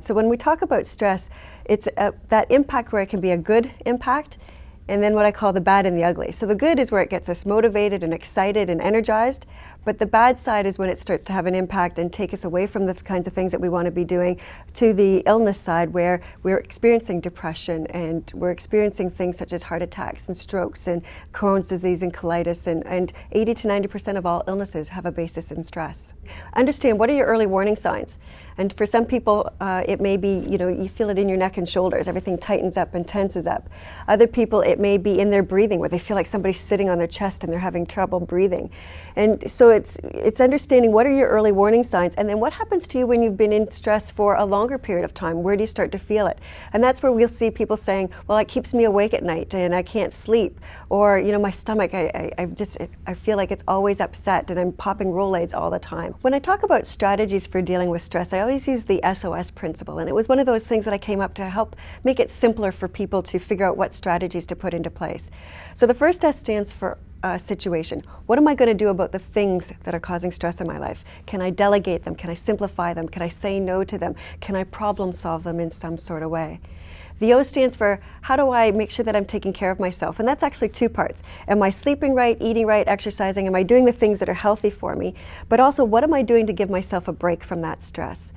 So when we talk about stress, it's that impact where it can be a good impact, and then what I call the bad and the ugly. So the good is where it gets us motivated and excited and energized, but the bad side is when it starts to have an impact and take us away from the kinds of things that we want to be doing, to the illness side where we're experiencing depression and we're experiencing things such as heart attacks and strokes and Crohn's disease and colitis, and 80 to 90% of all illnesses have a basis in stress. Understand, what are your early warning signs? And for some people, it may be, you feel it in your neck and shoulders. Everything tightens up and tenses up. Other people, it may be in their breathing, where they feel like somebody's sitting on their chest and they're having trouble breathing. And so it's understanding what are your early warning signs, and then what happens to you when you've been in stress for a longer period of time. Where do you start to feel it? And that's where we'll see people saying, well, it keeps me awake at night and I can't sleep. Or, my stomach, I feel like it's always upset and I'm popping Rolaids all the time. When I talk about strategies for dealing with stress, I always use the SOS principle, and it was one of those things that I came up to help make it simpler for people to figure out what strategies to put into place. So the first S stands for situation. What am I going to do about the things that are causing stress in my life? Can I delegate them? Can I simplify them? Can I say no to them? Can I problem solve them in some sort of way? The O stands for, how do I make sure that I'm taking care of myself? And that's actually two parts. Am I sleeping right, eating right, exercising? Am I doing the things that are healthy for me? But also, what am I doing to give myself a break from that stress?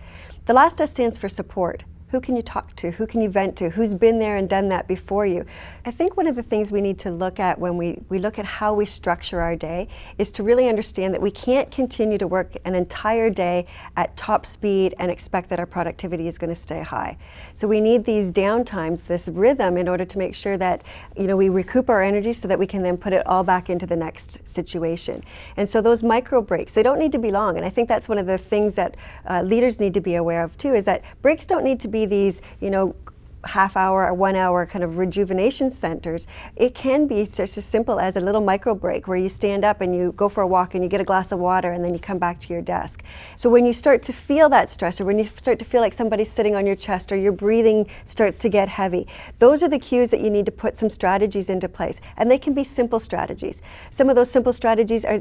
The last S stands for support. Who can you talk to? Who can you vent to? Who's been there and done that before you? I think one of the things we need to look at when we look at how we structure our day is to really understand that we can't continue to work an entire day at top speed and expect that our productivity is going to stay high. So we need these downtimes, this rhythm, in order to make sure that we recoup our energy so that we can then put it all back into the next situation. And so those micro breaks, they don't need to be long. And I think that's one of the things that leaders need to be aware of too, is that breaks don't need to be these, half hour or 1 hour kind of rejuvenation centers. It can be just as simple as a little micro break where you stand up and you go for a walk and you get a glass of water and then you come back to your desk. So when you start to feel that stress, or when you start to feel like somebody's sitting on your chest, or your breathing starts to get heavy, those are the cues that you need to put some strategies into place. And they can be simple strategies. Some of those simple strategies are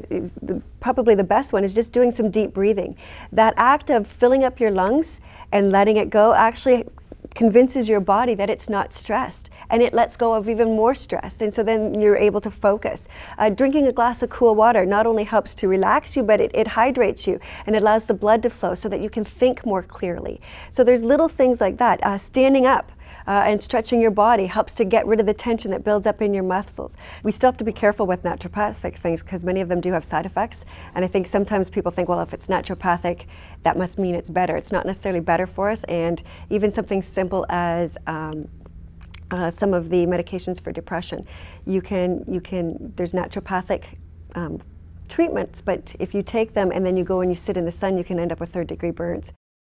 probably the best one is just doing some deep breathing. That act of filling up your lungs and letting it go actually convinces your body that it's not stressed, and it lets go of even more stress, and so then you're able to focus. Drinking a glass of cool water not only helps to relax you, but it hydrates you and it allows the blood to flow so that you can think more clearly. So there's little things like that. Standing up and stretching your body helps to get rid of the tension that builds up in your muscles. We still have to be careful with naturopathic things because many of them do have side effects, and I think sometimes people think, well, if it's naturopathic, that must mean it's better. It's not necessarily better for us, and even something simple as some of the medications for depression, there's naturopathic treatments, but if you take them and then you go and you sit in the sun, you can end up with third-degree burns.